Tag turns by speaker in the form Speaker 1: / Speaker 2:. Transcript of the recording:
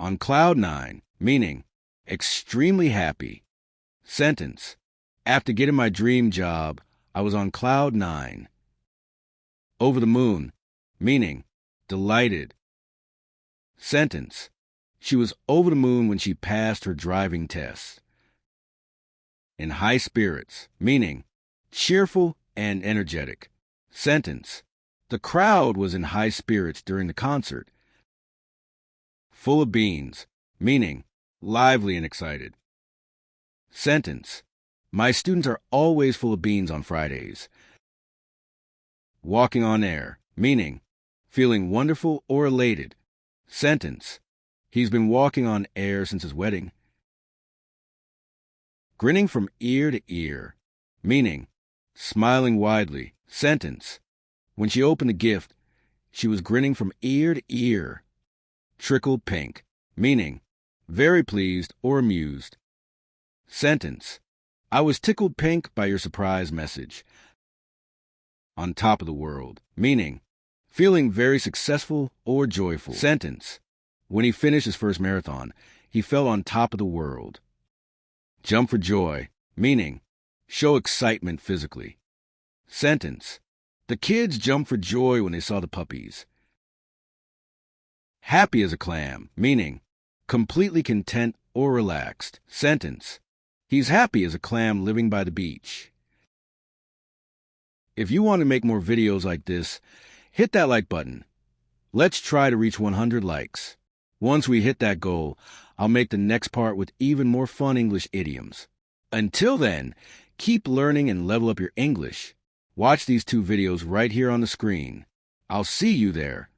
Speaker 1: On cloud nine, meaning extremely happy. Sentence. After getting my dream job, I was on cloud nine. Over the moon, meaning delighted. Sentence. She was over the moon when she passed her driving test. In high spirits, meaning cheerful and energetic. Sentence. The crowd was in high spirits during the concert. Full of beans, meaning lively and excited. Sentence. My students are always full of beans on Fridays. Walking on air, meaning feeling wonderful or elated. Sentence. He's been walking on air since his wedding. Grinning from ear to ear, meaning smiling widely. Sentence. When she opened the gift, she was grinning from ear to ear. Trickled pink, meaning very pleased or amused. Sentence. I was tickled pink by your surprise message. On top of the world, meaning feeling very successful or joyful. Sentence. When he finished his first marathon, he felt on top of the world. Jump for joy, meaning show excitement physically. Sentence. The kids jumped for joy when they saw the puppies. Happy as a clam, meaning completely content or relaxed. Sentence. He's happy as a clam living by the beach. If you want to make more videos like this, hit that like button. Let's try to reach 100 likes. Once we hit that goal, I'll make the next part with even more fun English idioms. Until then, keep learning and level up your English. Watch these 2 videos right here on the screen. I'll see you there.